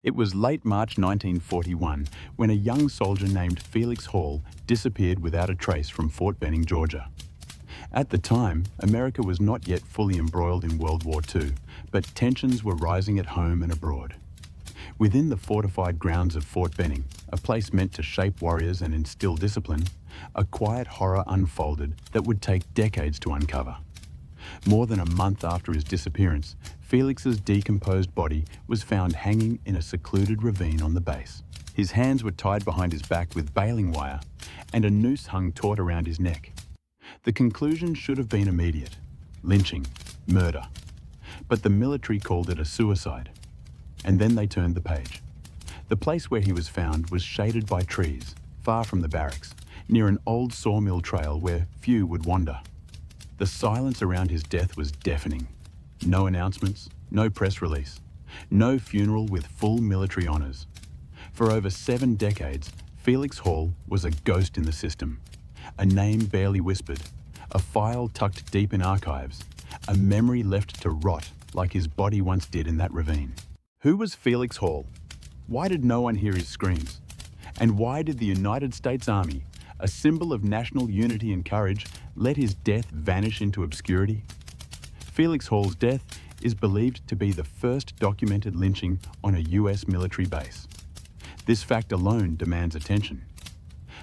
It was late March 1941 when a young soldier named Felix Hall disappeared without a trace from Fort Benning, Georgia. At the time, America was not yet fully embroiled in World War II, but tensions were rising at home and abroad. Within the fortified grounds of Fort Benning, a place meant to shape warriors and instill discipline, a quiet horror unfolded that would take decades to uncover. More than a month after his disappearance, Felix's decomposed body was found hanging in a secluded ravine on the base. His hands were tied behind his back with baling wire, and a noose hung taut around his neck. The conclusion should have been immediate: lynching, murder. But the military called it a suicide. And then they turned the page. The place where he was found was shaded by trees, far from the barracks, near an old sawmill trail where few would wander. The silence around his death was deafening. No announcements, no press release, no funeral with full military honors. For over 7 decades, Felix Hall was a ghost in the system, a name barely whispered, a file tucked deep in archives, a memory left to rot like his body once did in that ravine. Who was Felix Hall? Why did no one hear his screams? And why did the United States Army, a symbol of national unity and courage, let his death vanish into obscurity? Felix Hall's death is believed to be the first documented lynching on a US military base. This fact alone demands attention.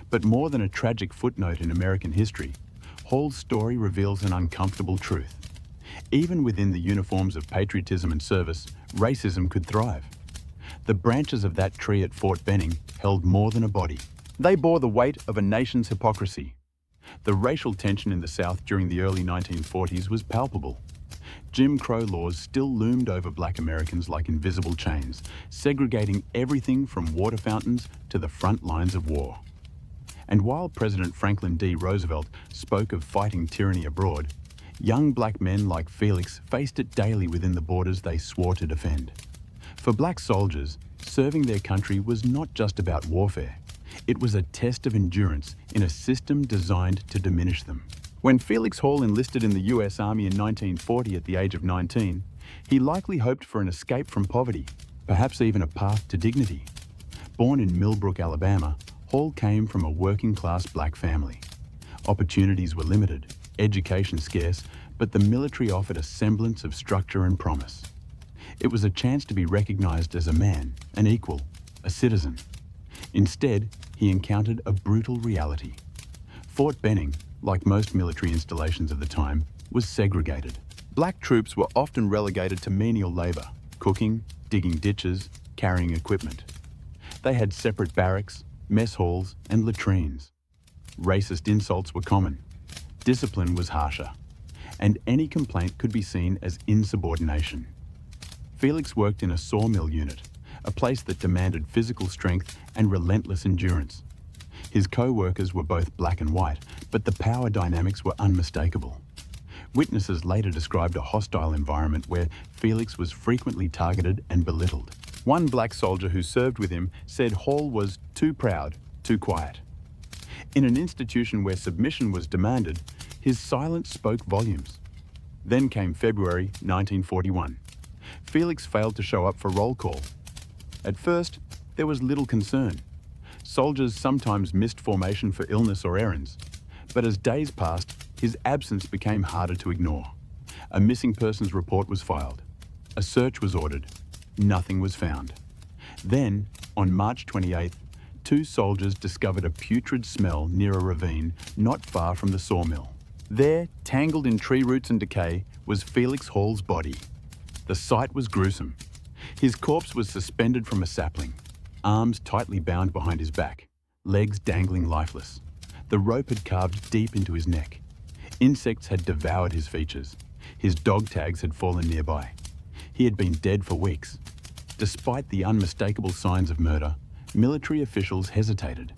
But more than a tragic footnote in American history, Hall's story reveals an uncomfortable truth. Even within the uniforms of patriotism and service, racism could thrive. The branches of that tree at Fort Benning held more than a body. They bore the weight of a nation's hypocrisy. The racial tension in the South during the early 1940s was palpable. Jim Crow laws still loomed over Black Americans like invisible chains, segregating everything from water fountains to the front lines of war. And while President Franklin D. Roosevelt spoke of fighting tyranny abroad, young black men like Felix faced it daily within the borders they swore to defend. For black soldiers, serving their country was not just about warfare. It was a test of endurance in a system designed to diminish them. When Felix Hall enlisted in the US Army in 1940 at the age of 19, he likely hoped for an escape from poverty, perhaps even a path to dignity. Born in Millbrook, Alabama, Hall came from a working-class black family. Opportunities were limited, education scarce, but the military offered a semblance of structure and promise. It was a chance to be recognized as a man, an equal, a citizen. Instead, he encountered a brutal reality. Fort Benning, like most military installations of the time, was segregated. Black troops were often relegated to menial labor, cooking, digging ditches, carrying equipment. They had separate barracks, mess halls, and latrines. Racist insults were common. Discipline was harsher, and any complaint could be seen as insubordination. Felix worked in a sawmill unit, a place that demanded physical strength and relentless endurance. His co-workers were both black and white, but the power dynamics were unmistakable. Witnesses later described a hostile environment where Felix was frequently targeted and belittled. One black soldier who served with him said Hall was too proud, too quiet. In an institution where submission was demanded, his silence spoke volumes. Then came February 1941. Felix failed to show up for roll call. At first, there was little concern. Soldiers sometimes missed formation for illness or errands. But as days passed, his absence became harder to ignore. A missing persons report was filed. A search was ordered. Nothing was found. Then, on March 28th, 2 soldiers discovered a putrid smell near a ravine not far from the sawmill. There, tangled in tree roots and decay, was Felix Hall's body. The sight was gruesome. His corpse was suspended from a sapling, arms tightly bound behind his back, legs dangling lifeless. The rope had carved deep into his neck. Insects had devoured his features. His dog tags had fallen nearby. He had been dead for weeks. Despite the unmistakable signs of murder, military officials hesitated.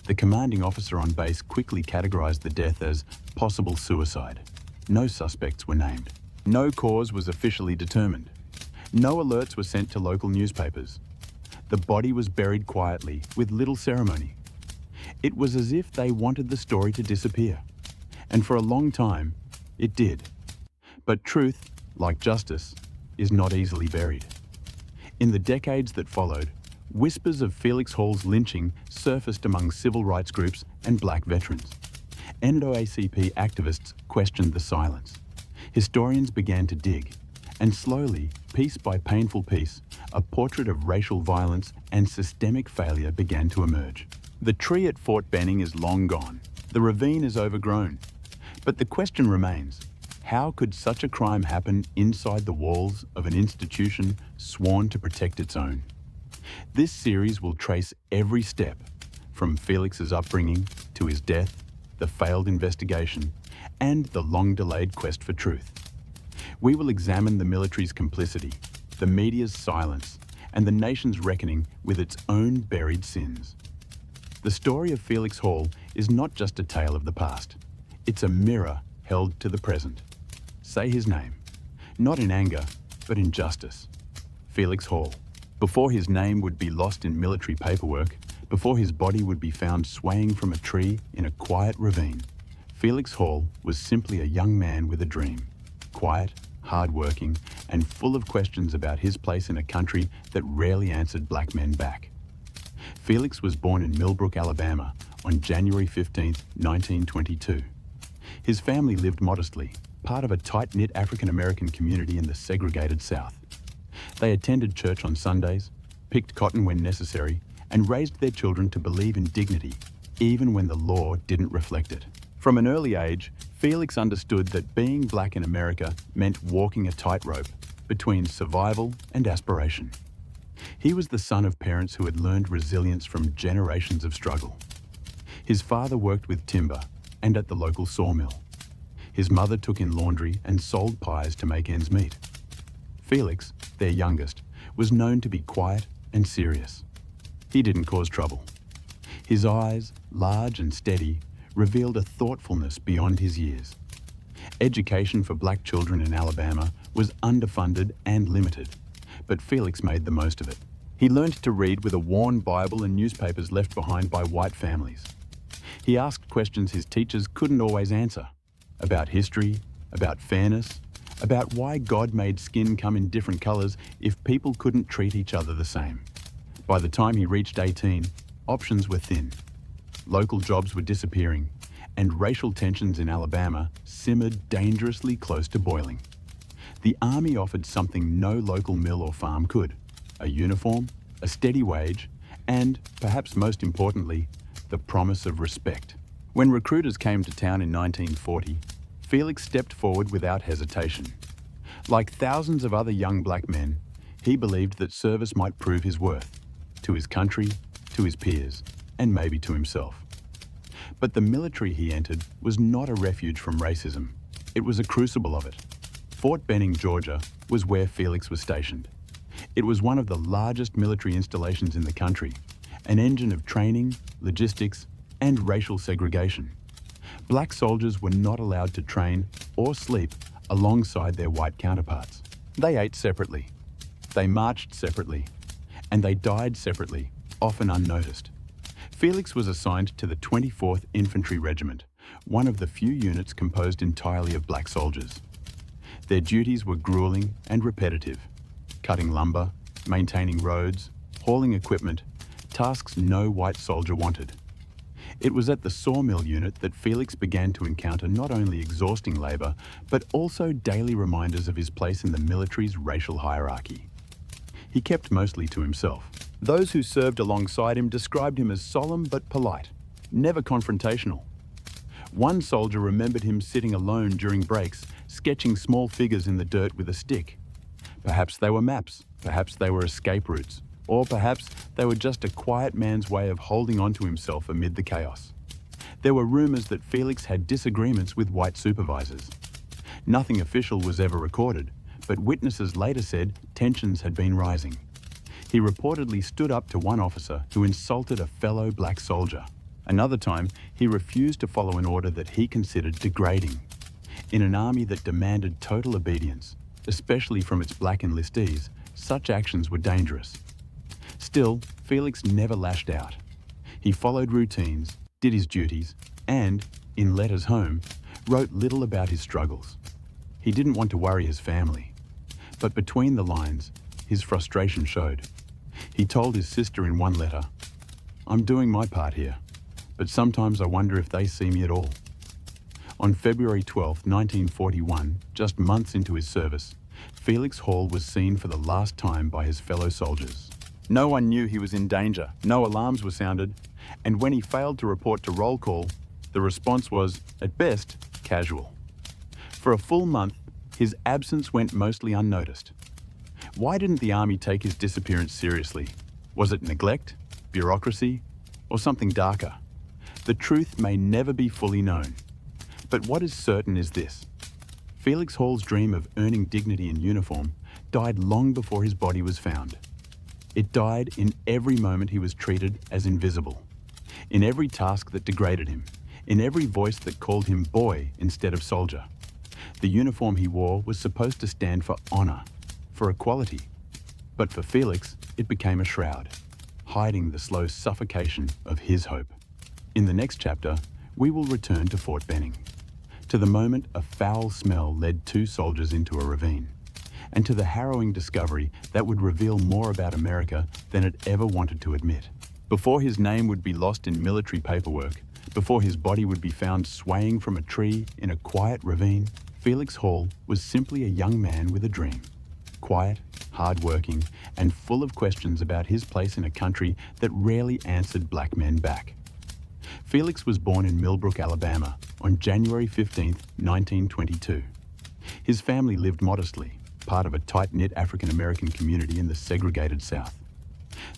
The commanding officer on base quickly categorized the death as possible suicide. No suspects were named. No cause was officially determined. No alerts were sent to local newspapers. The body was buried quietly, with little ceremony. It was as if they wanted the story to disappear. And for a long time, it did. But truth, like justice, is not easily buried. In the decades that followed, whispers of Felix Hall's lynching surfaced among civil rights groups and black veterans. NAACP activists questioned the silence. Historians began to dig, and slowly, piece by painful piece, a portrait of racial violence and systemic failure began to emerge. The tree at Fort Benning is long gone. The ravine is overgrown. But the question remains, how could such a crime happen inside the walls of an institution sworn to protect its own? This series will trace every step, from Felix's upbringing to his death, the failed investigation, and the long-delayed quest for truth. We will examine the military's complicity, the media's silence, and the nation's reckoning with its own buried sins. The story of Felix Hall is not just a tale of the past. It's a mirror held to the present. Say his name, not in anger, but in justice. Felix Hall. Before his name would be lost in military paperwork, before his body would be found swaying from a tree in a quiet ravine, Felix Hall was simply a young man with a dream. Quiet, hard-working, and full of questions about his place in a country that rarely answered black men back. Felix was born in Millbrook, Alabama, on January 15, 1922. His family lived modestly, part of a tight-knit African-American community in the segregated South. They attended church on Sundays, picked cotton when necessary, and raised their children to believe in dignity, even when the law didn't reflect it. From an early age, Felix understood that being black in America meant walking a tightrope between survival and aspiration. He was the son of parents who had learned resilience from generations of struggle. His father worked with timber and at the local sawmill. His mother took in laundry and sold pies to make ends meet. Felix, their youngest, was known to be quiet and serious. He didn't cause trouble. His eyes, large and steady, revealed a thoughtfulness beyond his years. Education for black children in Alabama was underfunded and limited, but Felix made the most of it. He learned to read with a worn Bible and newspapers left behind by white families. He asked questions his teachers couldn't always answer, about history, about fairness, about why God made skin come in different colors if people couldn't treat each other the same. By the time he reached 18, options were thin. Local jobs were disappearing, and racial tensions in Alabama simmered dangerously close to boiling. The Army offered something no local mill or farm could: a uniform, a steady wage, and, perhaps most importantly, the promise of respect. When recruiters came to town in 1940, Felix stepped forward without hesitation. Like thousands of other young black men, he believed that service might prove his worth, to his country, to his peers, and maybe to himself. But the military he entered was not a refuge from racism. It was a crucible of it. Fort Benning, Georgia, was where Felix was stationed. It was one of the largest military installations in the country, an engine of training, logistics, and racial segregation. Black soldiers were not allowed to train or sleep alongside their white counterparts. They ate separately, they marched separately, and they died separately, often unnoticed. Felix was assigned to the 24th Infantry Regiment, one of the few units composed entirely of black soldiers. Their duties were grueling and repetitive: cutting lumber, maintaining roads, hauling equipment, tasks no white soldier wanted. It was at the sawmill unit that Felix began to encounter not only exhausting labor, but also daily reminders of his place in the military's racial hierarchy. He kept mostly to himself. Those who served alongside him described him as solemn but polite, never confrontational. One soldier remembered him sitting alone during breaks, sketching small figures in the dirt with a stick. Perhaps they were maps, perhaps they were escape routes, or perhaps they were just a quiet man's way of holding on to himself amid the chaos. There were rumors that Felix had disagreements with white supervisors. Nothing official was ever recorded, but witnesses later said tensions had been rising. He reportedly stood up to one officer who insulted a fellow black soldier. Another time, he refused to follow an order that he considered degrading. In an army that demanded total obedience, especially from its black enlistees, such actions were dangerous. Still, Felix never lashed out. He followed routines, did his duties, and, in letters home, wrote little about his struggles. He didn't want to worry his family. But between the lines, his frustration showed. He told his sister in one letter, "I'm doing my part here, but sometimes I wonder if they see me at all." On February 12, 1941, just months into his service, Felix Hall was seen for the last time by his fellow soldiers. No one knew he was in danger, no alarms were sounded, and when he failed to report to roll call, the response was, at best, casual. For a full month, his absence went mostly unnoticed. Why didn't the Army take his disappearance seriously? Was it neglect, bureaucracy, or something darker? The truth may never be fully known. But what is certain is this: Felix Hall's dream of earning dignity in uniform died long before his body was found. It died in every moment he was treated as invisible, in every task that degraded him, in every voice that called him boy instead of soldier. The uniform he wore was supposed to stand for honor, for equality. But for Felix, it became a shroud, hiding the slow suffocation of his hope. In the next chapter, we will return to Fort Benning, to the moment a foul smell led two soldiers into a ravine, and to the harrowing discovery that would reveal more about America than it ever wanted to admit. Before his name would be lost in military paperwork, before his body would be found swaying from a tree in a quiet ravine, Felix Hall was simply a young man with a dream. Quiet, hard-working, and full of questions about his place in a country that rarely answered black men back. Felix was born in Millbrook, Alabama, on January 15, 1922. His family lived modestly, part of a tight-knit African-American community in the segregated South.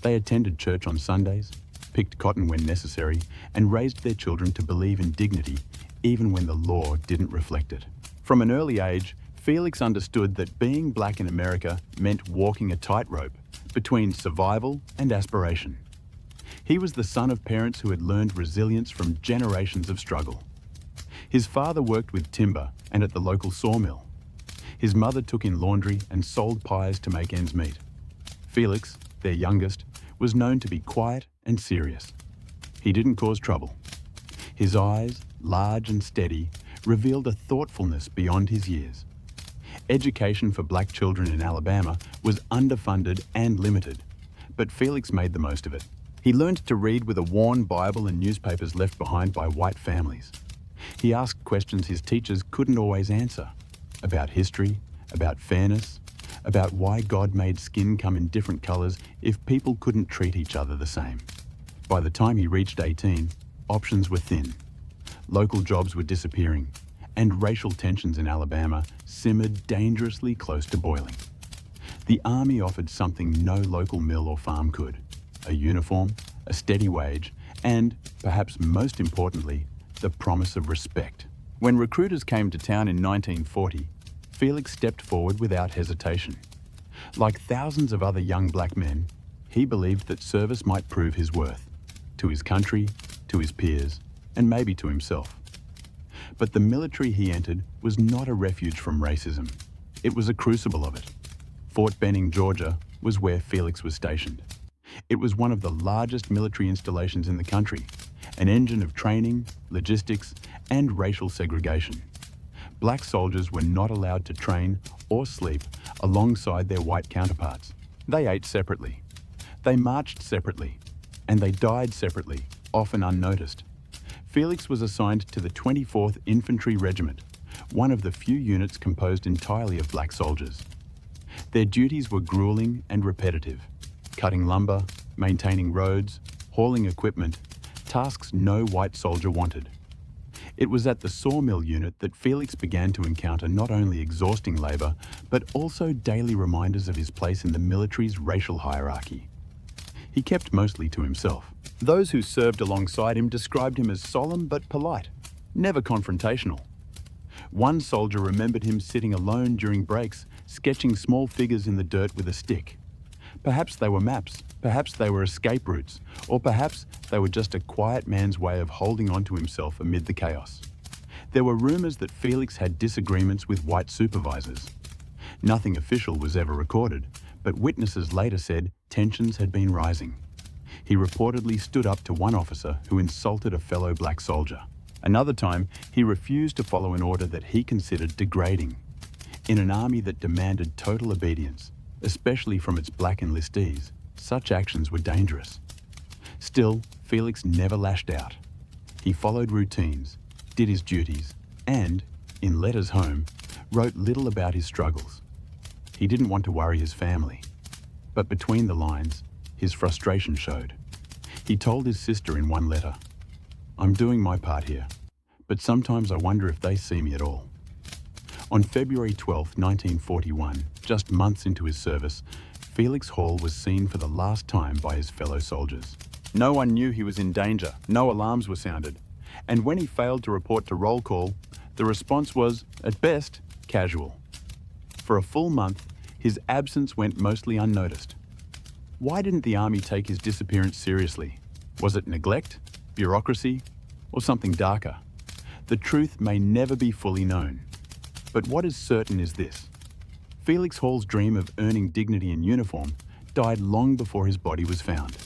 They attended church on Sundays, picked cotton when necessary, and raised their children to believe in dignity, even when the law didn't reflect it. From an early age, Felix understood that being black in America meant walking a tightrope between survival and aspiration. He was the son of parents who had learned resilience from generations of struggle. His father worked with timber and at the local sawmill. His mother took in laundry and sold pies to make ends meet. Felix, their youngest, was known to be quiet and serious. He didn't cause trouble. His eyes, large and steady, revealed a thoughtfulness beyond his years. Education for black children in Alabama was underfunded and limited, but Felix made the most of it. He learned to read with a worn Bible and newspapers left behind by white families. He asked questions his teachers couldn't always answer, about history, about fairness, about why God made skin come in different colors if people couldn't treat each other the same. By the time he reached 18, options were thin. Local jobs were disappearing, and racial tensions in Alabama simmered dangerously close to boiling. The Army offered something no local mill or farm could: a uniform, a steady wage, and, perhaps most importantly, the promise of respect. When recruiters came to town in 1940, Felix stepped forward without hesitation. Like thousands of other young black men, he believed that service might prove his worth, to his country, to his peers, and maybe to himself. But the military he entered was not a refuge from racism. It was a crucible of it. Fort Benning, Georgia, was where Felix was stationed. It was one of the largest military installations in the country, an engine of training, logistics, and racial segregation. Black soldiers were not allowed to train or sleep alongside their white counterparts. They ate separately. They marched separately. And they died separately, often unnoticed. Felix was assigned to the 24th Infantry Regiment, one of the few units composed entirely of black soldiers. Their duties were grueling and repetitive: cutting lumber, maintaining roads, hauling equipment, tasks no white soldier wanted. It was at the sawmill unit that Felix began to encounter not only exhausting labor, but also daily reminders of his place in the military's racial hierarchy. He kept mostly to himself. Those who served alongside him described him as solemn but polite, never confrontational. One soldier remembered him sitting alone during breaks, sketching small figures in the dirt with a stick. Perhaps they were maps, perhaps they were escape routes, or perhaps they were just a quiet man's way of holding on to himself amid the chaos. There were rumors that Felix had disagreements with white supervisors. Nothing official was ever recorded, but witnesses later said tensions had been rising. He reportedly stood up to one officer who insulted a fellow black soldier. Another time, he refused to follow an order that he considered degrading. In an army that demanded total obedience, especially from its black enlistees, such actions were dangerous. Still, Felix never lashed out. He followed routines, did his duties, and, in letters home, wrote little about his struggles. He didn't want to worry his family. But between the lines, his frustration showed. He told his sister in one letter, "I'm doing my part here, but sometimes I wonder if they see me at all." On February 12, 1941, just months into his service, Felix Hall was seen for the last time by his fellow soldiers. No one knew he was in danger, no alarms were sounded, and when he failed to report to roll call, the response was, at best, casual. For a full month, his absence went mostly unnoticed. Why didn't the Army take his disappearance seriously? Was it neglect, bureaucracy, or something darker? The truth may never be fully known. But what is certain is this: Felix Hall's dream of earning dignity in uniform died long before his body was found.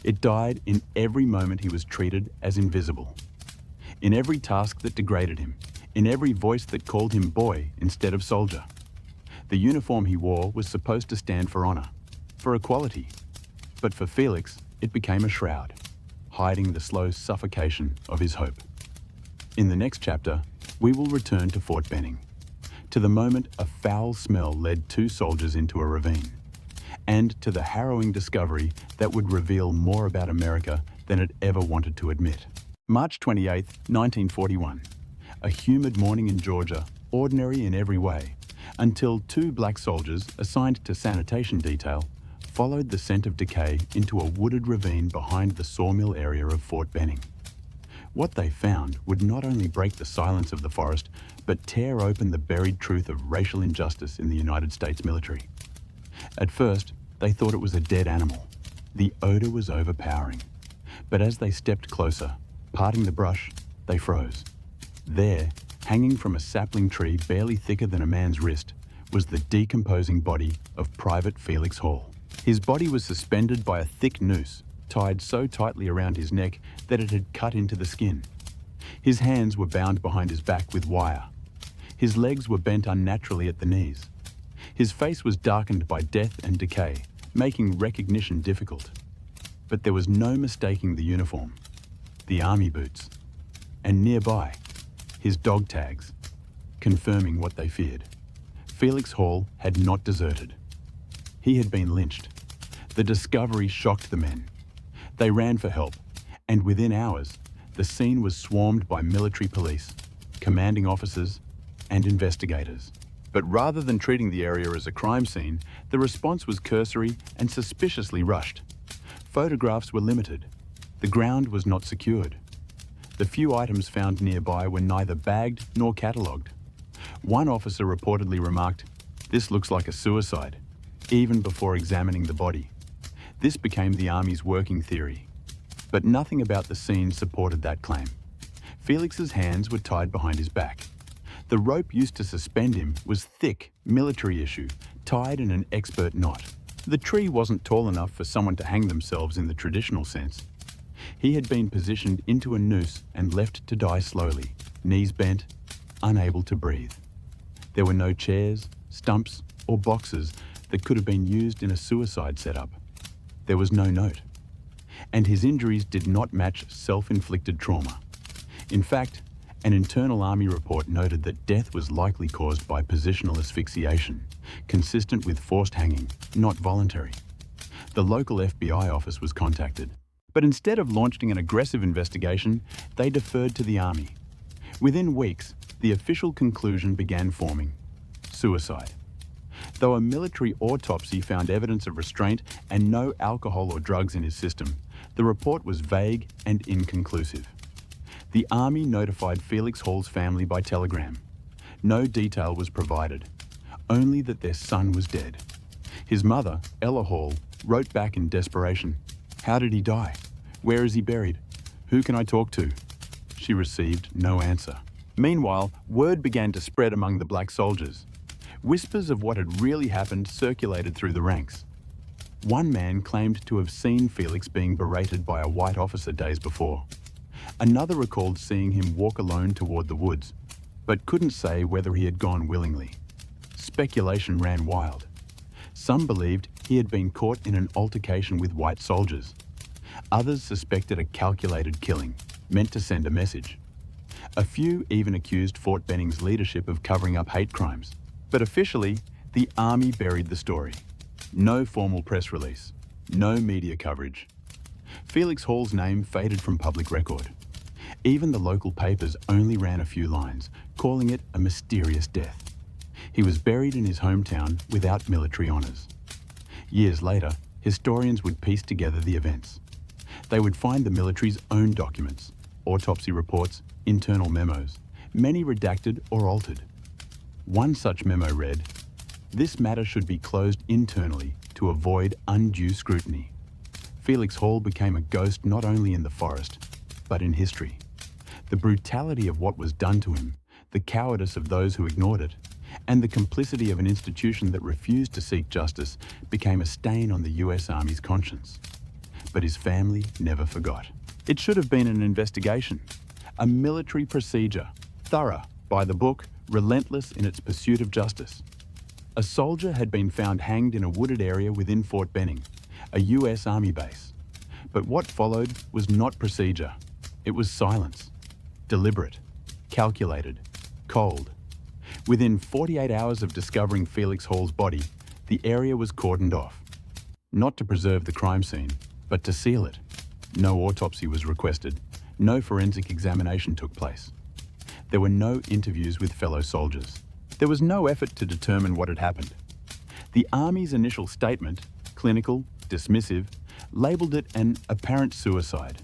It died in every moment he was treated as invisible, in every task that degraded him, in every voice that called him boy instead of soldier. The uniform he wore was supposed to stand for honor, for equality. But for Felix, it became a shroud, hiding the slow suffocation of his hope. In the next chapter, we will return to Fort Benning, to the moment a foul smell led two soldiers into a ravine, and to the harrowing discovery that would reveal more about America than it ever wanted to admit. March 28, 1941. A humid morning in Georgia, ordinary in every way, until two black soldiers assigned to sanitation detail followed the scent of decay into a wooded ravine behind the sawmill area of Fort Benning. What they found would not only break the silence of the forest, but tear open the buried truth of racial injustice in the United States military. At first, they thought it was a dead animal. The odor was overpowering. But as they stepped closer, parting the brush, they froze. There, hanging from a sapling tree barely thicker than a man's wrist, was the decomposing body of Private Felix Hall. His body was suspended by a thick noose, tied so tightly around his neck that it had cut into the skin. His hands were bound behind his back with wire. His legs were bent unnaturally at the knees. His face was darkened by death and decay, making recognition difficult. But there was no mistaking the uniform, the army boots, and nearby, his dog tags, confirming what they feared. Felix Hall had not deserted. He had been lynched. The discovery shocked the men. They ran for help, and within hours, the scene was swarmed by military police, commanding officers, and investigators. But rather than treating the area as a crime scene, the response was cursory and suspiciously rushed. Photographs were limited. The ground was not secured. The few items found nearby were neither bagged nor catalogued. One officer reportedly remarked, "This looks like a suicide," even before examining the body. This became the Army's working theory. But nothing about the scene supported that claim. Felix's hands were tied behind his back. The rope used to suspend him was thick, military issue, tied in an expert knot. The tree wasn't tall enough for someone to hang themselves in the traditional sense. He had been positioned into a noose and left to die slowly, knees bent, unable to breathe. There were no chairs, stumps, or boxes that could have been used in a suicide setup. There was no note. And his injuries did not match self-inflicted trauma. In fact, an internal Army report noted that death was likely caused by positional asphyxiation, consistent with forced hanging, not voluntary. The local FBI office was contacted. But instead of launching an aggressive investigation, they deferred to the Army. Within weeks, the official conclusion began forming: suicide. Though a military autopsy found evidence of restraint and no alcohol or drugs in his system, the report was vague and inconclusive. The Army notified Felix Hall's family by telegram. No detail was provided, only that their son was dead. His mother, Ella Hall, wrote back in desperation, "How did he die? Where is he buried? Who can I talk to?" She received no answer. Meanwhile, word began to spread among the black soldiers. Whispers of what had really happened circulated through the ranks. One man claimed to have seen Felix being berated by a white officer days before. Another recalled seeing him walk alone toward the woods, but couldn't say whether he had gone willingly. Speculation ran wild. Some believed he had been caught in an altercation with white soldiers. Others suspected a calculated killing, meant to send a message. A few even accused Fort Benning's leadership of covering up hate crimes. But officially, the Army buried the story. No formal press release, no media coverage. Felix Hall's name faded from public record. Even the local papers only ran a few lines, calling it a mysterious death. He was buried in his hometown without military honours. Years later, historians would piece together the events. They would find the military's own documents, autopsy reports, internal memos, many redacted or altered. One such memo read, "This matter should be closed internally to avoid undue scrutiny." Felix Hall became a ghost not only in the forest, but in history. The brutality of what was done to him, the cowardice of those who ignored it, and the complicity of an institution that refused to seek justice became a stain on the US Army's conscience. But his family never forgot. It should have been an investigation, a military procedure, thorough, by the book, relentless in its pursuit of justice. A soldier had been found hanged in a wooded area within Fort Benning, a US Army base. But what followed was not procedure. It was silence. Deliberate, calculated, cold. Within 48 hours of discovering Felix Hall's body, the area was cordoned off. Not to preserve the crime scene, but to seal it. No autopsy was requested. No forensic examination took place. There were no interviews with fellow soldiers. There was no effort to determine what had happened. The Army's initial statement, clinical, dismissive, labelled it an apparent suicide.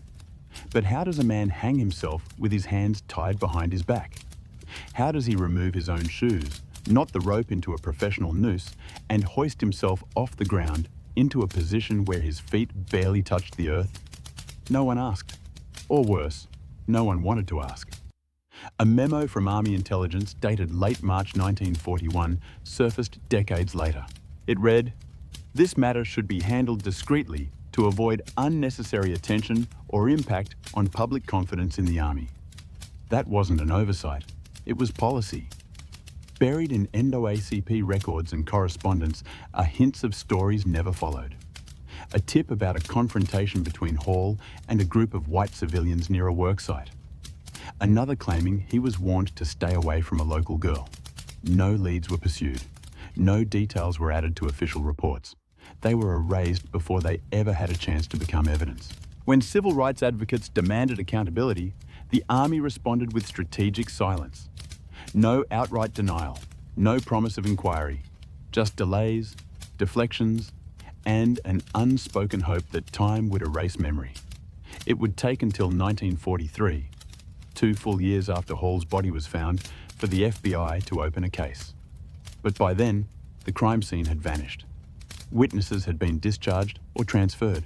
But how does a man hang himself with his hands tied behind his back? How does he remove his own shoes, knot the rope into a professional noose, and hoist himself off the ground into a position where his feet barely touched the earth? No one asked. Or worse, no one wanted to ask. A memo from Army intelligence dated late March 1941 surfaced decades later. It read, "This matter should be handled discreetly to avoid unnecessary attention or impact on public confidence in the Army." That wasn't an oversight, it was policy. Buried in NAACP records and correspondence are hints of stories never followed. A tip about a confrontation between Hall and a group of white civilians near a worksite. Another claiming he was warned to stay away from a local girl. No leads were pursued. No details were added to official reports. They were erased before they ever had a chance to become evidence. When civil rights advocates demanded accountability, the Army responded with strategic silence. No outright denial, no promise of inquiry, just delays, deflections, and an unspoken hope that time would erase memory. It would take until 1943, 2 full years after Hall's body was found, for the FBI to open a case. But by then, the crime scene had vanished. Witnesses had been discharged or transferred.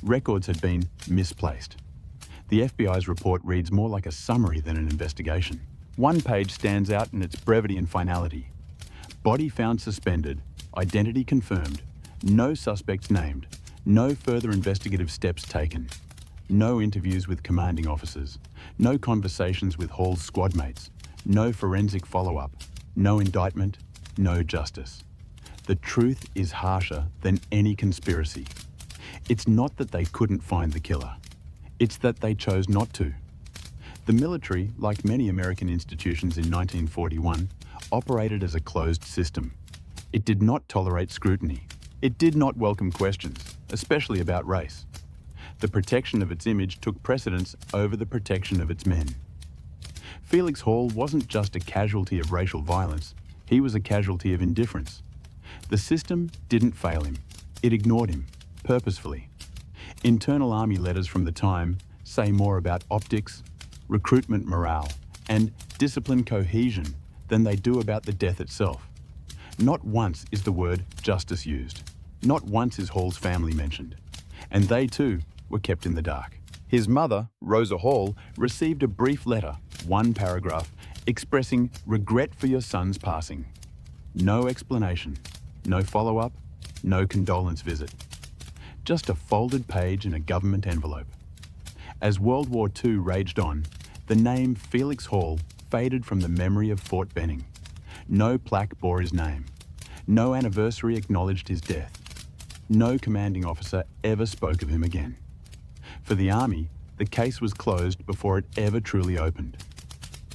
Records had been misplaced. The FBI's report reads more like a summary than an investigation. One page stands out in its brevity and finality. Body found suspended, identity confirmed, no suspects named, no further investigative steps taken, no interviews with commanding officers, no conversations with Hall's squad mates, no forensic follow-up, no indictment, no justice. The truth is harsher than any conspiracy. It's not that they couldn't find the killer. It's that they chose not to. The military, like many American institutions in 1941, operated as a closed system. It did not tolerate scrutiny. It did not welcome questions, especially about race. The protection of its image took precedence over the protection of its men. Felix Hall wasn't just a casualty of racial violence, he was a casualty of indifference. The system didn't fail him. It ignored him, purposefully. Internal Army letters from the time say more about optics, recruitment morale, and discipline cohesion than they do about the death itself. Not once is the word justice used. Not once is Hall's family mentioned. And they too were kept in the dark. His mother, Rosa Hall, received a brief letter, 1 paragraph, expressing regret for your son's passing. No explanation, no follow-up, no condolence visit. Just a folded page in a government envelope. As World War II raged on, the name Felix Hall faded from the memory of Fort Benning. No plaque bore his name. No anniversary acknowledged his death. No commanding officer ever spoke of him again. For the Army, the case was closed before it ever truly opened.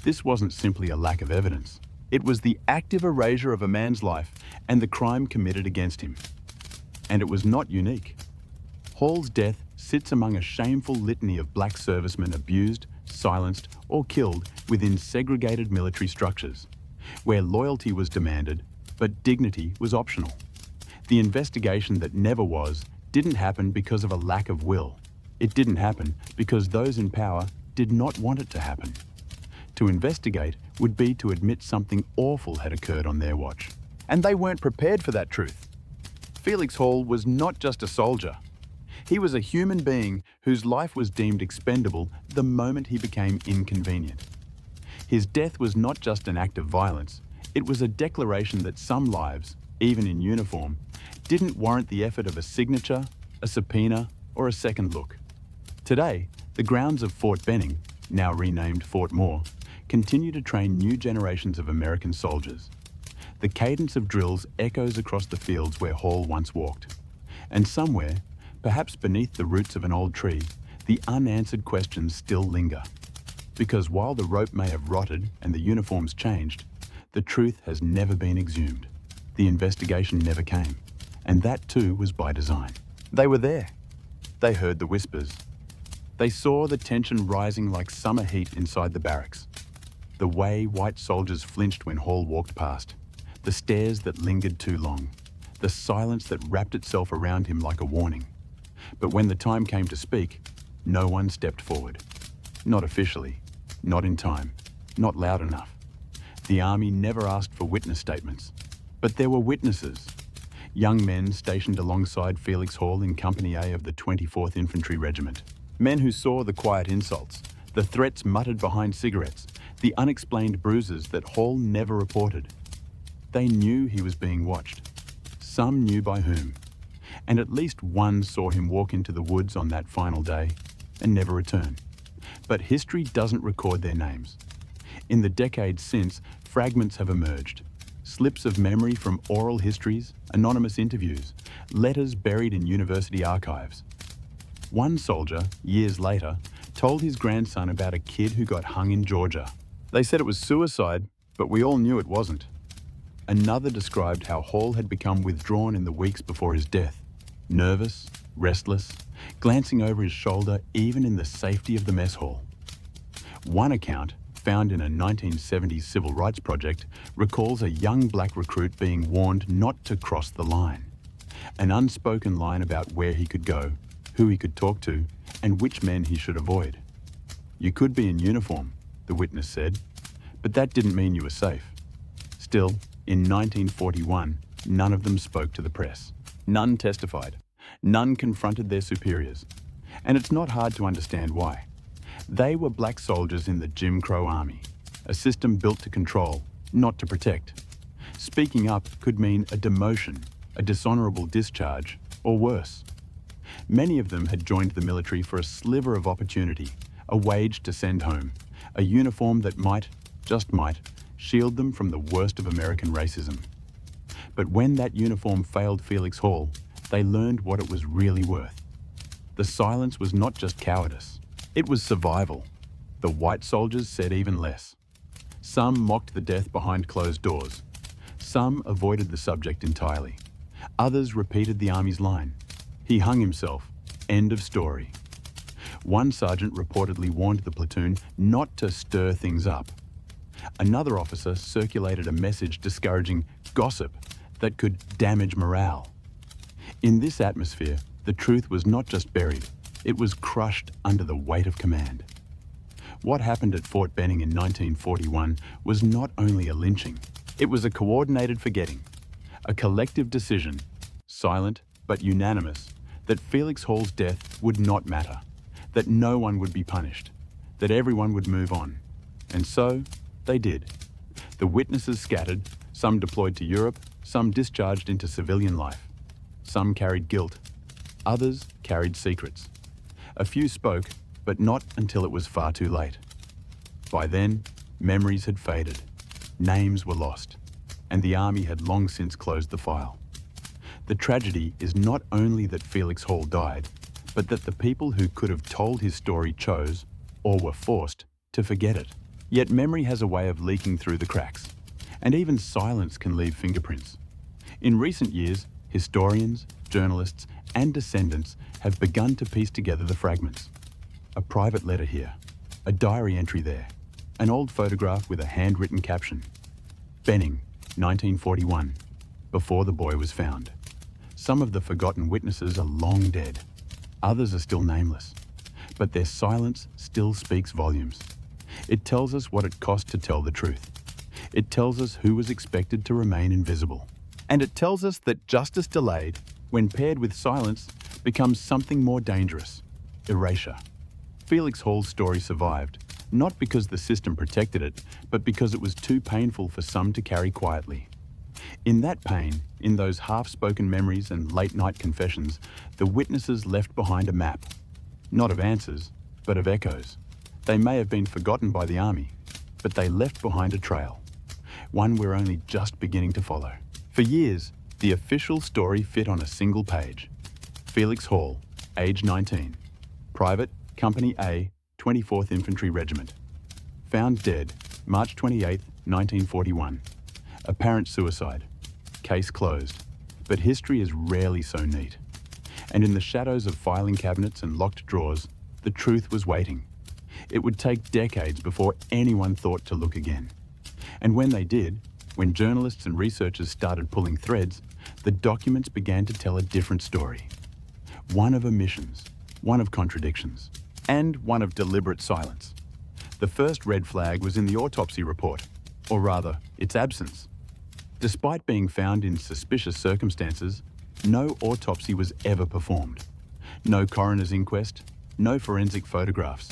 This wasn't simply a lack of evidence. It was the active erasure of a man's life and the crime committed against him. And it was not unique. Hall's death sits among a shameful litany of black servicemen abused, silenced, or killed within segregated military structures, where loyalty was demanded, but dignity was optional. The investigation that never was didn't happen because of a lack of will. It didn't happen because those in power did not want it to happen. To investigate would be to admit something awful had occurred on their watch, and they weren't prepared for that truth. Felix Hall was not just a soldier. He was a human being whose life was deemed expendable the moment he became inconvenient. His death was not just an act of violence, it was a declaration that some lives, even in uniform, didn't warrant the effort of a signature, a subpoena, or a second look. Today, the grounds of Fort Benning, now renamed Fort Moore, continue to train new generations of American soldiers. The cadence of drills echoes across the fields where Hall once walked. And somewhere, perhaps beneath the roots of an old tree, the unanswered questions still linger. Because while the rope may have rotted and the uniforms changed, the truth has never been exhumed. The investigation never came. And that too was by design. They were there. They heard the whispers. They saw the tension rising like summer heat inside the barracks. The way white soldiers flinched when Hall walked past. The stares that lingered too long. The silence that wrapped itself around him like a warning. But when the time came to speak, no one stepped forward. Not officially, not in time, not loud enough. The Army never asked for witness statements. But there were witnesses. Young men stationed alongside Felix Hall in Company A of the 24th Infantry Regiment. Men who saw the quiet insults, the threats muttered behind cigarettes, the unexplained bruises that Hall never reported. They knew he was being watched. Some knew by whom. And at least one saw him walk into the woods on that final day and never return. But history doesn't record their names. In the decades since, fragments have emerged. Slips of memory from oral histories, anonymous interviews, letters buried in university archives. One soldier, years later, told his grandson about a kid who got hung in Georgia. They said it was suicide, but we all knew it wasn't. Another described how Hall had become withdrawn in the weeks before his death, nervous, restless, glancing over his shoulder even in the safety of the mess hall. One account, found in a 1970s civil rights project, recalls a young black recruit being warned not to cross the line. An unspoken line about where he could go, who he could talk to, and which men he should avoid. You could be in uniform, the witness said, but that didn't mean you were safe. Still, in 1941, none of them spoke to the press. None testified. None confronted their superiors. And it's not hard to understand why. They were black soldiers in the Jim Crow Army, a system built to control, not to protect. Speaking up could mean a demotion, a dishonorable discharge, or worse. Many of them had joined the military for a sliver of opportunity, a wage to send home, a uniform that might, just might, shield them from the worst of American racism. But when that uniform failed Felix Hall, they learned what it was really worth. The silence was not just cowardice, it was survival. The white soldiers said even less. Some mocked the death behind closed doors. Some avoided the subject entirely. Others repeated the Army's line. He hung himself. End of story. One sergeant reportedly warned the platoon not to stir things up. Another officer circulated a message discouraging gossip that could damage morale. In this atmosphere, the truth was not just buried, it was crushed under the weight of command. What happened at Fort Benning in 1941 was not only a lynching, it was a coordinated forgetting, a collective decision, silent but unanimous, that Felix Hall's death would not matter, that no one would be punished, that everyone would move on. And so, they did. The witnesses scattered, some deployed to Europe, some discharged into civilian life. Some carried guilt, others carried secrets. A few spoke, but not until it was far too late. By then, memories had faded, names were lost, and the Army had long since closed the file. The tragedy is not only that Felix Hall died, but that the people who could have told his story chose, or were forced, to forget it. Yet memory has a way of leaking through the cracks, and even silence can leave fingerprints. In recent years, historians, journalists, and descendants have begun to piece together the fragments. A private letter here, a diary entry there, an old photograph with a handwritten caption. Benning, 1941, before the boy was found. Some of the forgotten witnesses are long dead. Others are still nameless. But their silence still speaks volumes. It tells us what it cost to tell the truth. It tells us who was expected to remain invisible. And it tells us that justice delayed, when paired with silence, becomes something more dangerous: erasure. Felix Hall's story survived, not because the system protected it, but because it was too painful for some to carry quietly. In that pain, in those half-spoken memories and late-night confessions, the witnesses left behind a map. Not of answers, but of echoes. They may have been forgotten by the Army, but they left behind a trail. One we're only just beginning to follow. For years, the official story fit on a single page. Felix Hall, age 19. Private, Company A, 24th Infantry Regiment. Found dead, March 28, 1941. Apparent suicide. Case closed. But history is rarely so neat. And in the shadows of filing cabinets and locked drawers, the truth was waiting. It would take decades before anyone thought to look again. And when they did, when journalists and researchers started pulling threads, the documents began to tell a different story. One of omissions, one of contradictions, and one of deliberate silence. The first red flag was in the autopsy report, or rather, its absence. Despite being found in suspicious circumstances, no autopsy was ever performed. No coroner's inquest, no forensic photographs.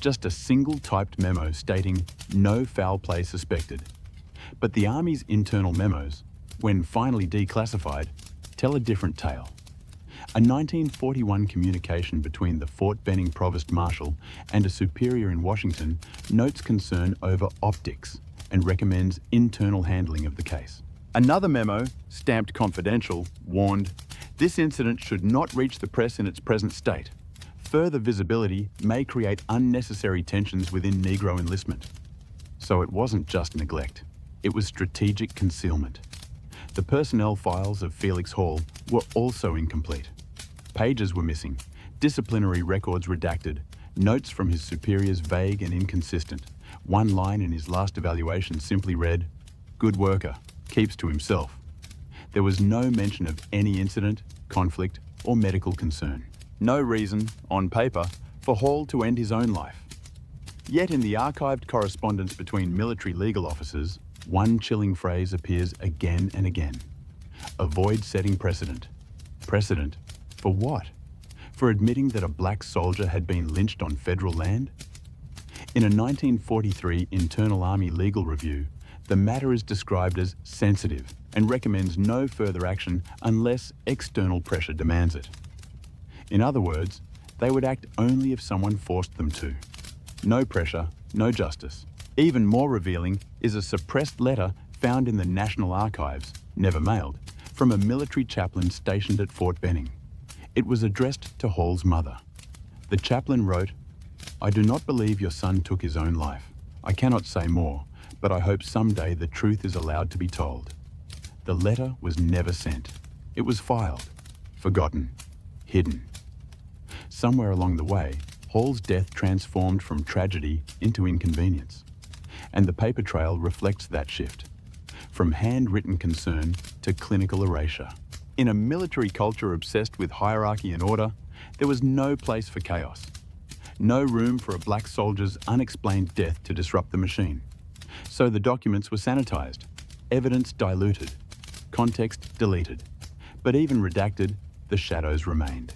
Just a single typed memo stating no foul play suspected. But the Army's internal memos, when finally declassified, tell a different tale. A 1941 communication between the Fort Benning Provost Marshal and a superior in Washington notes concern over optics and recommends internal handling of the case. Another memo, stamped confidential, warned, "This incident should not reach the press in its present state. Further visibility may create unnecessary tensions within Negro enlistment." So it wasn't just neglect. It was strategic concealment. The personnel files of Felix Hall were also incomplete. Pages were missing, disciplinary records redacted, notes from his superiors vague and inconsistent. One line in his last evaluation simply read, "Good worker, keeps to himself." There was no mention of any incident, conflict, or medical concern. No reason, on paper, for Hall to end his own life. Yet in the archived correspondence between military legal officers, one chilling phrase appears again and again. Avoid setting precedent. Precedent for what? For admitting that a black soldier had been lynched on federal land? In a 1943 Internal Army legal review, the matter is described as sensitive and recommends no further action unless external pressure demands it. In other words, they would act only if someone forced them to. No pressure, no justice. Even more revealing is a suppressed letter found in the National Archives, never mailed, from a military chaplain stationed at Fort Benning. It was addressed to Hall's mother. The chaplain wrote, "I do not believe your son took his own life. I cannot say more, but I hope someday the truth is allowed to be told." The letter was never sent. It was filed, forgotten, hidden. Somewhere along the way, Hall's death transformed from tragedy into inconvenience. And the paper trail reflects that shift. From handwritten concern to clinical erasure. In a military culture obsessed with hierarchy and order, there was no place for chaos. No room for a black soldier's unexplained death to disrupt the machine. So the documents were sanitized, evidence diluted, context deleted. But even redacted, the shadows remained.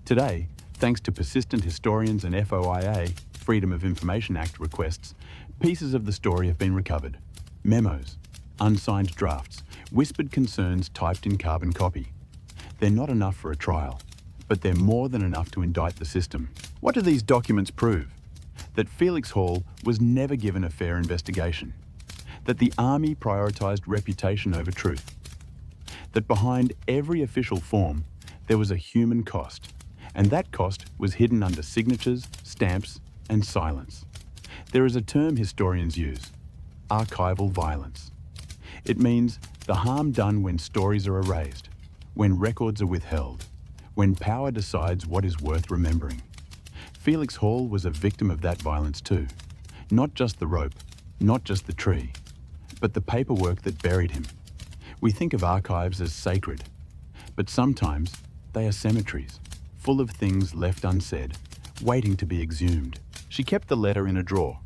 Today, thanks to persistent historians and FOIA, Freedom of Information Act requests, pieces of the story have been recovered. Memos, unsigned drafts, whispered concerns typed in carbon copy. They're not enough for a trial, but they're more than enough to indict the system. What do these documents prove? That Felix Hall was never given a fair investigation. that the army prioritized reputation over truth, that behind every official form there was a human cost, and that cost was hidden under signatures, stamps, and silence. There is a term historians use: archival violence. It means the harm done when stories are erased, when records are withheld, when power decides what is worth remembering. Felix Hall was a victim of that violence too. Not just the rope, not just the tree, but the paperwork that buried him. We think of archives as sacred, but sometimes they are cemeteries, full of things left unsaid, waiting to be exhumed. She kept the letter in a drawer,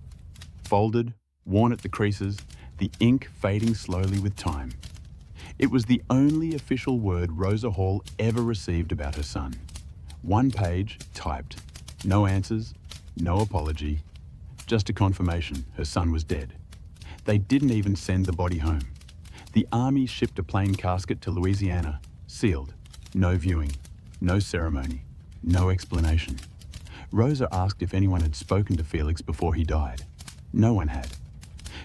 folded, worn at the creases, the ink fading slowly with time. It was the only official word Rosa Hall ever received about her son. One page, typed. No answers, no apology, just a confirmation her son was dead. They didn't even send the body home. The army shipped a plain casket to Louisiana, sealed. No viewing, no ceremony, no explanation. Rosa asked if anyone had spoken to Felix before he died. No one had.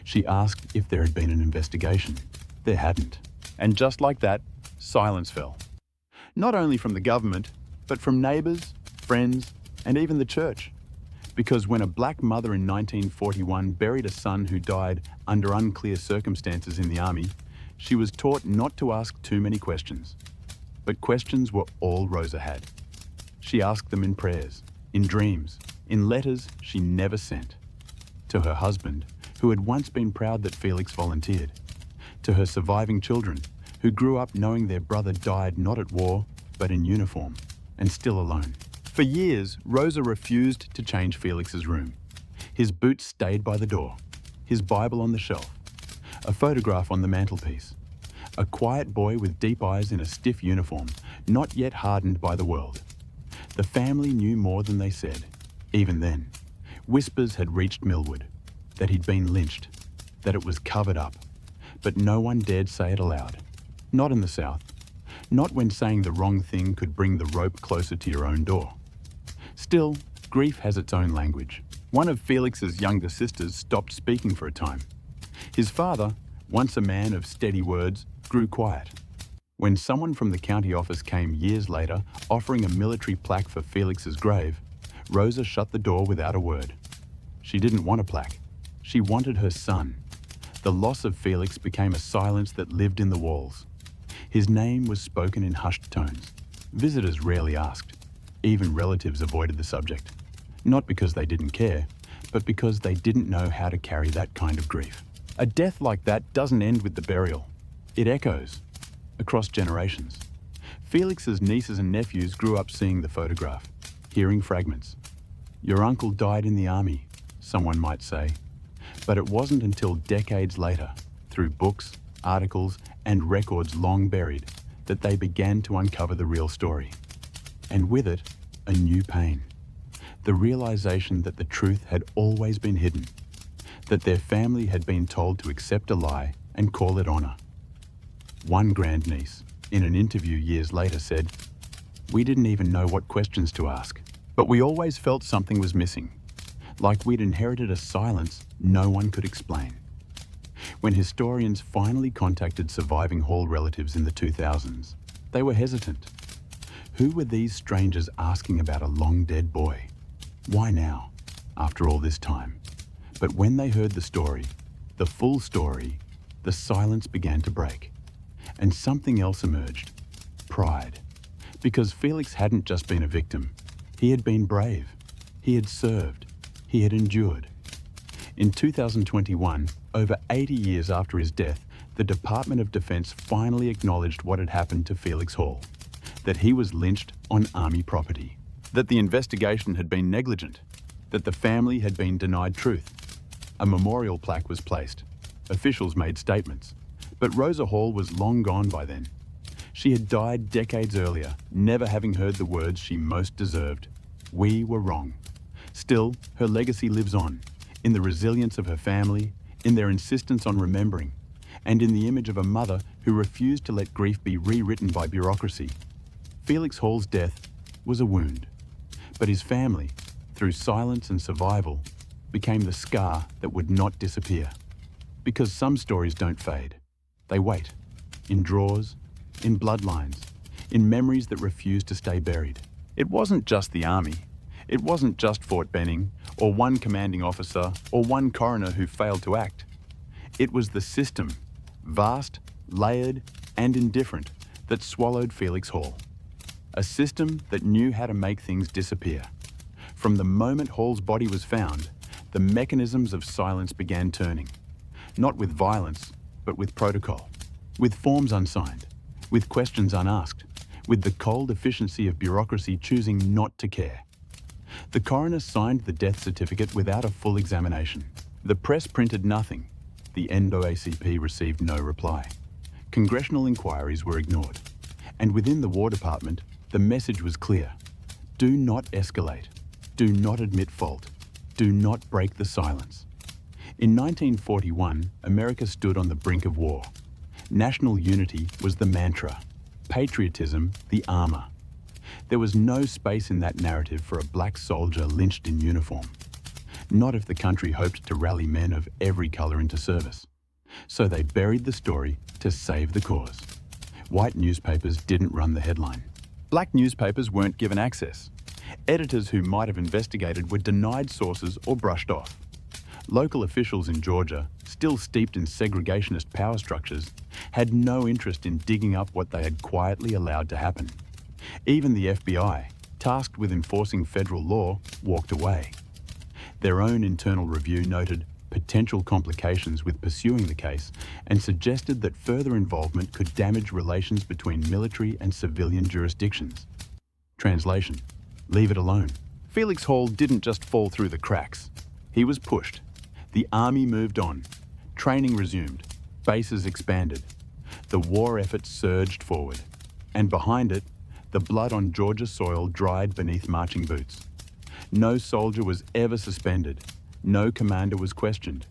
She asked if there had been an investigation. There hadn't. And just like that, silence fell. Not only from the government, but from neighbors, friends, and even the church. Because when a black mother in 1941 buried a son who died under unclear circumstances in the army, she was taught not to ask too many questions. But questions were all Rosa had. She asked them in prayers, in dreams, in letters she never sent. To her husband, who had once been proud that Felix volunteered. To her surviving children, who grew up knowing their brother died not at war, but in uniform, and still alone. For years, Rosa refused to change Felix's room. His boots stayed by the door, his Bible on the shelf, a photograph on the mantelpiece, a quiet boy with deep eyes in a stiff uniform, not yet hardened by the world. The family knew more than they said. Even then, whispers had reached Millwood, that he'd been lynched, that it was covered up, but no one dared say it aloud. Not in the South. Not when saying the wrong thing could bring the rope closer to your own door. Still, grief has its own language. One of Felix's younger sisters stopped speaking for a time. His father, once a man of steady words, grew quiet. When someone from the county office came years later offering a military plaque for Felix's grave, Rosa shut the door without a word. She didn't want a plaque. She wanted her son. The loss of Felix became a silence that lived in the walls. His name was spoken in hushed tones. Visitors rarely asked. Even relatives avoided the subject. Not because they didn't care, but because they didn't know how to carry that kind of grief. A death like that doesn't end with the burial. It echoes across generations. Felix's nieces and nephews grew up seeing the photograph, hearing fragments. Your uncle died in the army, someone might say. But it wasn't until decades later, through books, articles, and records long buried, that they began to uncover the real story. And with it, a new pain. The realization that the truth had always been hidden, that their family had been told to accept a lie and call it honor. One grandniece, in an interview years later, said, "We didn't even know what questions to ask, but we always felt something was missing, like we'd inherited a silence no one could explain." When historians finally contacted surviving Hall relatives in the 2000s, they were hesitant. Who were these strangers asking about a long-dead boy? Why now, after all this time? But when they heard the story, the full story, the silence began to break. And something else emerged: pride. Because Felix hadn't just been a victim. He had been brave. He had served. He had endured. In 2021, over 80 years after his death, the Department of Defense finally acknowledged what had happened to Felix Hall. That he was lynched on Army property. That the investigation had been negligent. That the family had been denied truth. A memorial plaque was placed. Officials made statements. But Rosa Hall was long gone by then. She had died decades earlier, never having heard the words she most deserved. We were wrong. Still, her legacy lives on, in the resilience of her family, in their insistence on remembering, and in the image of a mother who refused to let grief be rewritten by bureaucracy. Felix Hall's death was a wound, but his family, through silence and survival, became the scar that would not disappear. Because some stories don't fade. They wait. In drawers, in bloodlines, in memories that refuse to stay buried. It wasn't just the army. It wasn't just Fort Benning, or one commanding officer, or one coroner who failed to act. It was the system, vast, layered, and indifferent, that swallowed Felix Hall. A system that knew how to make things disappear. From the moment Hall's body was found, the mechanisms of silence began turning. Not with violence, but with protocol. With forms unsigned. With questions unasked. With the cold efficiency of bureaucracy choosing not to care. The coroner signed the death certificate without a full examination. The press printed nothing. The NAACP received no reply. Congressional inquiries were ignored. And within the War Department, the message was clear. Do not escalate. Do not admit fault. Do not break the silence. In 1941, America stood on the brink of war. National unity was the mantra. Patriotism, the armor. There was no space in that narrative for a black soldier lynched in uniform. Not if the country hoped to rally men of every color into service. So they buried the story to save the cause. White newspapers didn't run the headline. Black newspapers weren't given access. Editors who might have investigated were denied sources or brushed off. Local officials in Georgia, still steeped in segregationist power structures, had no interest in digging up what they had quietly allowed to happen. Even the FBI, tasked with enforcing federal law, walked away. Their own internal review noted potential complications with pursuing the case and suggested that further involvement could damage relations between military and civilian jurisdictions. Translation: leave it alone. Felix Hall didn't just fall through the cracks. He was pushed. The army moved on. Training resumed. Bases expanded. The war effort surged forward. And behind it, the blood on Georgia soil dried beneath marching boots. No soldier was ever suspended. No commander was questioned.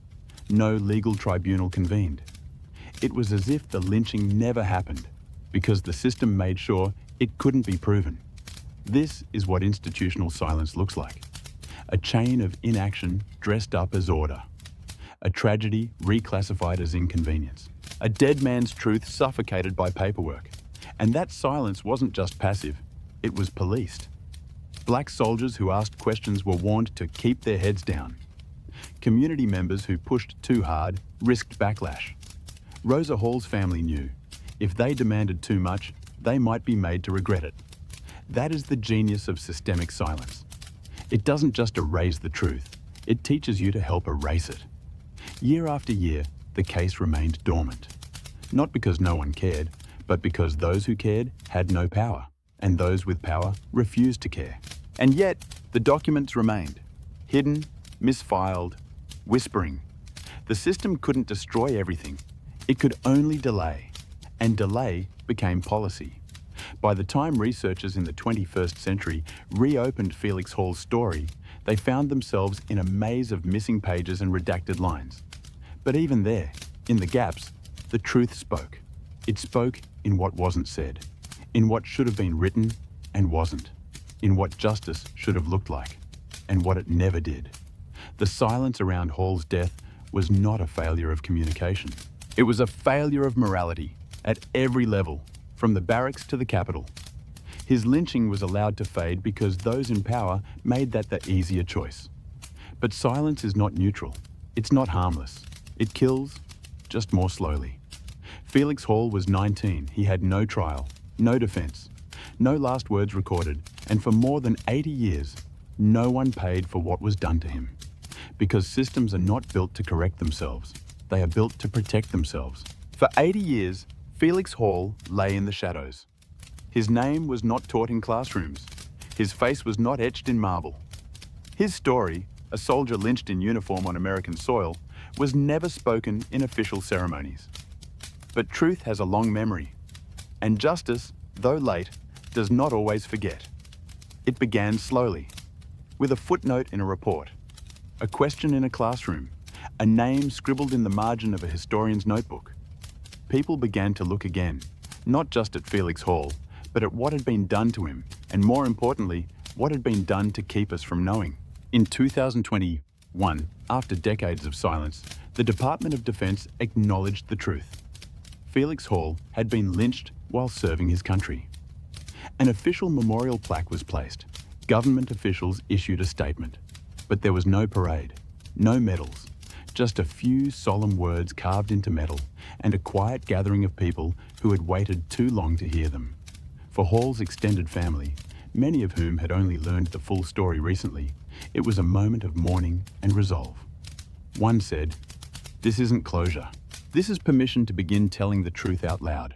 No legal tribunal convened. It was as if the lynching never happened, because the system made sure it couldn't be proven. This is what institutional silence looks like. A chain of inaction dressed up as order. A tragedy reclassified as inconvenience. A dead man's truth suffocated by paperwork. And that silence wasn't just passive, it was policed. Black soldiers who asked questions were warned to keep their heads down. Community members who pushed too hard risked backlash. Rosa Hall's family knew, if they demanded too much, they might be made to regret it. That is the genius of systemic silence. It doesn't just erase the truth, it teaches you to help erase it. Year after year, the case remained dormant. Not because no one cared, but because those who cared had no power, and those with power refused to care. And yet, the documents remained, hidden, misfiled, whispering. The system couldn't destroy everything. It could only delay, and delay became policy. By the time researchers in the 21st century reopened Felix Hall's story, they found themselves in a maze of missing pages and redacted lines. But even there, in the gaps, the truth spoke. It spoke in what wasn't said, in what should have been written and wasn't, in what justice should have looked like, and what it never did. The silence around Hall's death was not a failure of communication. It was a failure of morality at every level, from the barracks to the Capitol. His lynching was allowed to fade because those in power made that the easier choice. But silence is not neutral. It's not harmless. It kills, just more slowly. Felix Hall was 19. He had no trial, no defense, no last words recorded, and for more than 80 years, no one paid for what was done to him. Because systems are not built to correct themselves. They are built to protect themselves. For 80 years, Felix Hall lay in the shadows. His name was not taught in classrooms. His face was not etched in marble. His story, a soldier lynched in uniform on American soil, was never spoken in official ceremonies. But truth has a long memory, and justice, though late, does not always forget. It began slowly, with a footnote in a report, a question in a classroom, a name scribbled in the margin of a historian's notebook. People began to look again, not just at Felix Hall, but at what had been done to him, and more importantly, what had been done to keep us from knowing. In 2020, 1. After decades of silence, the Department of Defense acknowledged the truth. Felix Hall had been lynched while serving his country. An official memorial plaque was placed. Government officials issued a statement. But there was no parade, no medals, just a few solemn words carved into metal and a quiet gathering of people who had waited too long to hear them. For Hall's extended family, many of whom had only learned the full story recently, it was a moment of mourning and resolve. One said, "This isn't closure. This is permission to begin telling the truth out loud."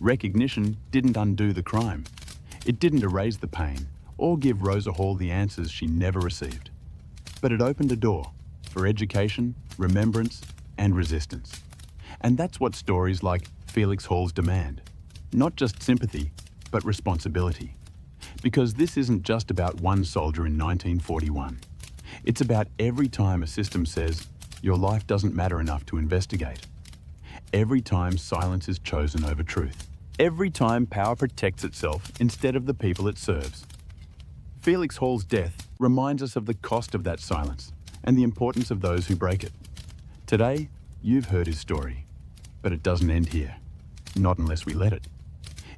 Recognition didn't undo the crime. It didn't erase the pain or give Rosa Hall the answers she never received. But it opened a door for education, remembrance, and resistance. And that's what stories like Felix Hall's demand. Not just sympathy, but responsibility. Because this isn't just about one soldier in 1941. It's about every time a system says, your life doesn't matter enough to investigate. Every time silence is chosen over truth. Every time power protects itself instead of the people it serves. Felix Hall's death reminds us of the cost of that silence and the importance of those who break it. Today, you've heard his story, but it doesn't end here. Not unless we let it.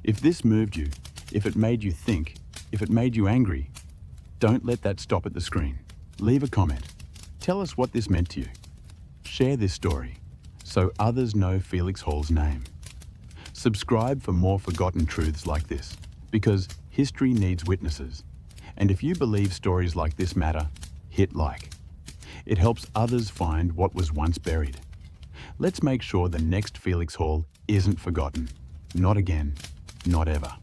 If this moved you, if it made you think, if it made you angry, don't let that stop at the screen. Leave a comment. Tell us what this meant to you. Share this story so others know Felix Hall's name. Subscribe for more forgotten truths like this, because history needs witnesses. And if you believe stories like this matter, hit like. It helps others find what was once buried. Let's make sure the next Felix Hall isn't forgotten. Not again, not ever.